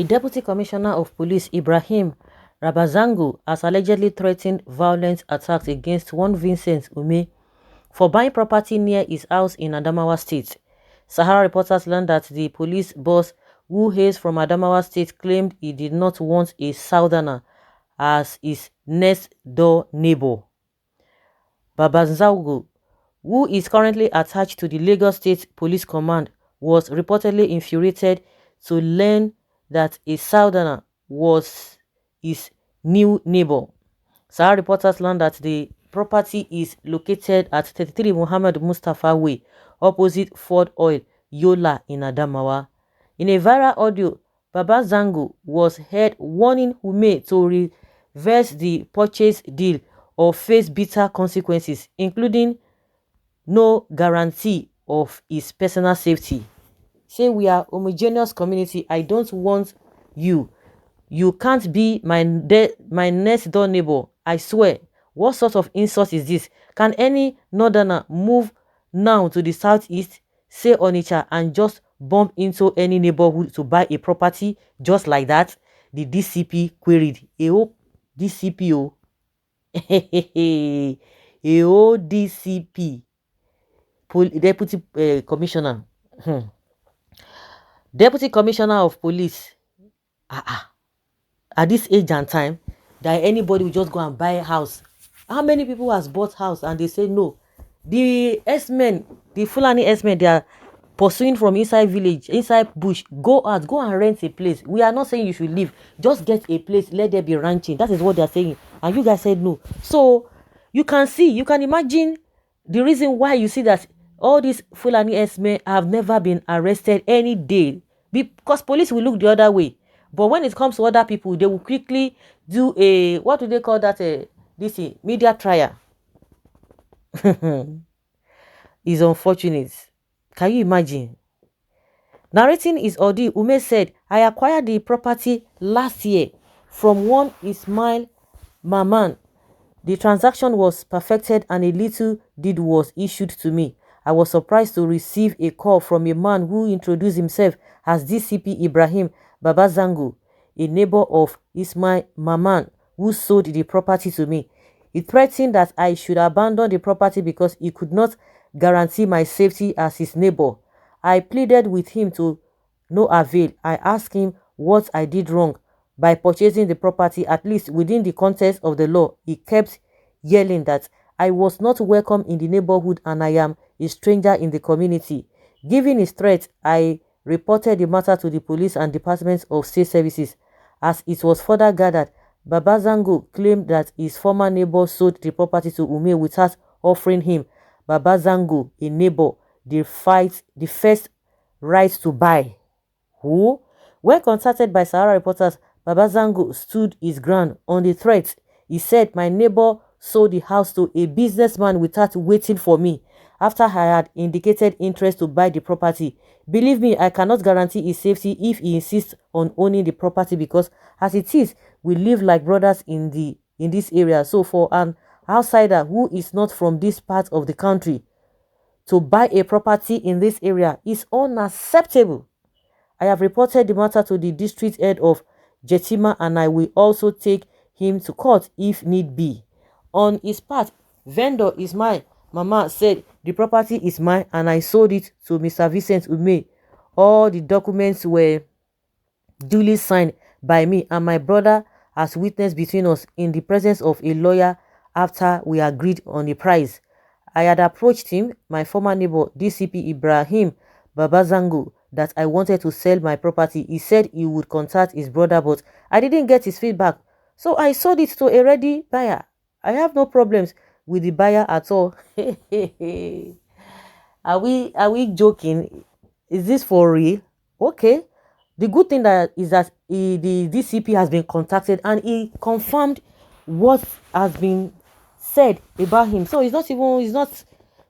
A deputy commissioner of police, Ibrahim Rabazango, has allegedly threatened violent attacks against one Vincent Ume for buying property near his house in Adamawa State. Sahara reporters learned that the police boss, who hails from Adamawa State, claimed he did not want a southerner as his next-door neighbor. Babazango, who is currently attached to the Lagos State Police Command, was reportedly infuriated to learn that a southerner was his new neighbor. Sahara reporters learned that the property is located at 33 Muhammad Mustafa Way, opposite Ford Oil, Yola in Adamawa. In a viral audio, Baba Zango was heard warning Ume to reverse the purchase deal or face bitter consequences, including no guarantee of his personal safety. Say, we are homogeneous community. I don't want you. You can't be my next door neighbor. I swear. What sort of insult is this? Can any northerner move now to the southeast, say Onitsha, and just bump into any neighborhood to buy a property just like that? The DCP queried. Eho DCP o. Eho DCP. Deputy Commissioner. Deputy Commissioner of Police. At this age and time, that anybody will just go and buy a house. How many people has bought house and they say no? The S-men, the Fulani S-men, they are pursuing from inside village, inside bush. Go out, go and rent a place. We are not saying you should leave. Just get a place, let there be ranching. That is what they are saying. And you guys said no. So you can see, you can imagine the reason why you see that all these Fulani S-men have never been arrested any day, because police will look the other way. But when it comes to other people, they will quickly do a, what do they call that, this media trial. It's unfortunate. Can you imagine? Narrating his ordeal, Ume said, I acquired the property last year from one Ismail Maman. The transaction was perfected and a little deed was issued to me. I was surprised to receive a call from a man who introduced himself as DCP Ibrahim Babazango, a neighbor of Ismail Maman, who sold the property to me. He threatened that I should abandon the property because he could not guarantee my safety as his neighbor. I pleaded with him to no avail. I asked him what I did wrong by purchasing the property, at least within the context of the law. He kept yelling that I was not welcome in the neighborhood and I am a stranger in the community. Given his threat, I reported the matter to the police and Department of State Services. As it was further gathered, Babazango claimed that his former neighbor sold the property to Ume without offering him, Babazango, a neighbor, the first right to buy. Who? When contacted by Sahara reporters, Babazango stood his ground on the threat. He said, my neighbor sold the house to a businessman without waiting for me after I had indicated interest to buy the property. Believe me, I cannot guarantee his safety if he insists on owning the property, because as it is, we live like brothers in this area. So for an outsider who is not from this part of the country to buy a property in this area is unacceptable. I have reported the matter to the district head of Jetima and I will also take him to court if need be. On his part, vendor Ismail Mama said the property is mine and I sold it to Mr. Vincent Ume. All the documents were duly signed by me and my brother as witness between us in the presence of a lawyer after we agreed on the price. I had approached him, my former neighbor DCP Ibrahim Babazango, that I wanted to sell my property. He said he would contact his brother, but I didn't get his feedback. So I sold it to a ready buyer. I have no problems with the buyer at all. Are we joking? Is this for real? Okay. The good thing is that the DCP has been contacted and he confirmed what has been said about him. So he's not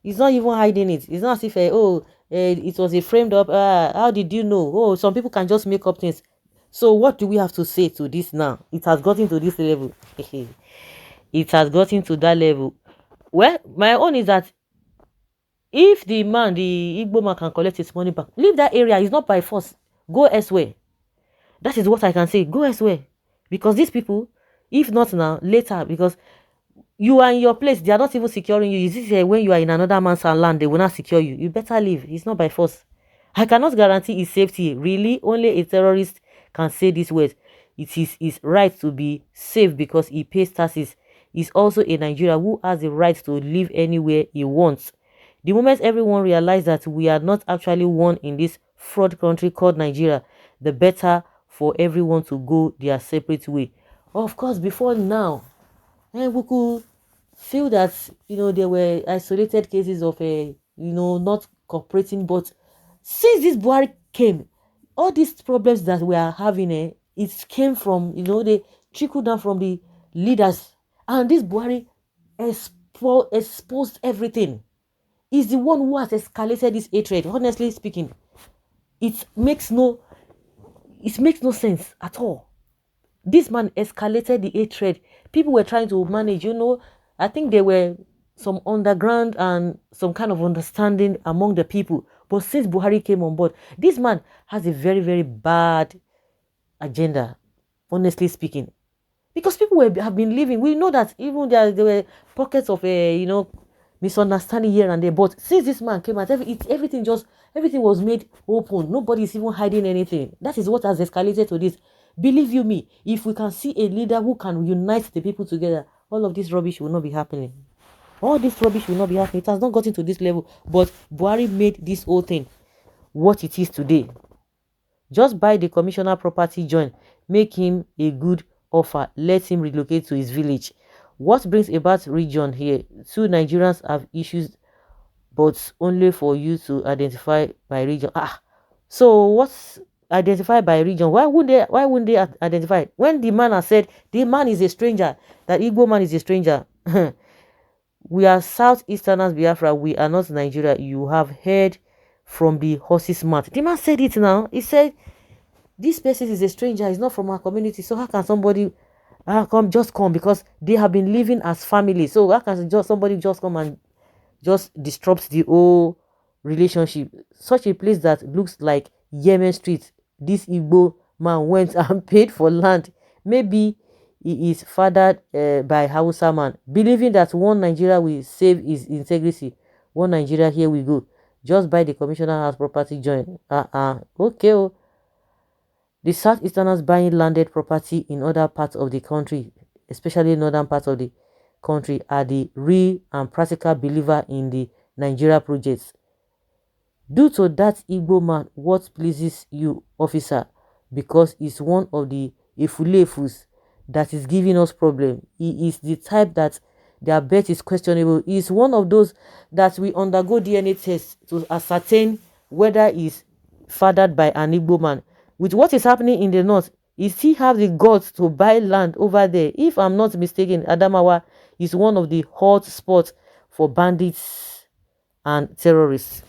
even hiding it. It's not as if it was a framed up. How did you know? Oh, some people can just make up things. So what do we have to say to this now? It has gotten to this level. It has gotten to that level. Well, my own is that if the Igbo man can collect his money back, leave that area. It's not by force. Go elsewhere. That is what I can say. Go elsewhere. Because these people, if not now, later, because you are in your place, they are not even securing you. Is this when you are in another man's land, they will not secure you? You better leave. It's not by force. I cannot guarantee his safety. Really, only a terrorist can say these words. It is his right to be safe because he pays taxes. He's also a Nigerian who has the right to live anywhere he wants. The moment everyone realizes that we are not actually one in this fraud country called Nigeria, the better for everyone to go their separate way. Of course, before now, we could feel that there were isolated cases of not cooperating, but since this Buhari came, all these problems that we are having, it came from they trickled down from the leaders, and this Buhari exposed everything. Is the one who has escalated this hatred. Honestly speaking, it makes no sense at all. This man escalated the hatred. People were trying to manage, I think there were some underground and some kind of understanding among the people. But since Buhari came on board, this man has a very, very bad agenda, honestly speaking. Because people have been living. We know that even there were pockets of, misunderstanding here and there. But since this man came out, everything was made open. Nobody is even hiding anything. That is what has escalated to this. Believe you me, if we can see a leader who can unite the people together, all of this rubbish will not be happening. All this rubbish will not be happening. It has not gotten to this level. But Buhari made this whole thing what it is today. Just buy the commissioner property join. Make him a good offer. Let him relocate to his village. What brings about region here? Two Nigerians have issues, but only for you to identify by region. So what's identified by region? Why wouldn't they identify? When the man has said the man is a stranger, that Igbo man is a stranger. We are Southeasterners, Biafra. We are not Nigeria. You have heard from the horse's mouth. The man said it now. He said, this person is a stranger. He's not from our community. So how can somebody come because they have been living as family? So how can somebody just come and just disrupt the whole relationship? Such a place that looks like Yemen Street. This Igbo man went and paid for land. Maybe he is fathered by Hausa man, believing that one Nigeria will save his integrity. One Nigeria, here we go. Just buy the commissioner house property join. Okay. Oh. The Southeasterners buying landed property in other parts of the country, especially northern parts of the country, are the real and practical believer in the Nigeria projects. Due to that Igbo man, what pleases you, officer? Because he's one of the Efulefus that is giving us problem. He is the type that their birth is questionable. He is one of those that we undergo DNA tests to ascertain whether he's fathered by an Igbo man. With what is happening in the north, he still have the guts to buy land over there. If I'm not mistaken, Adamawa is one of the hot spots for bandits and terrorists.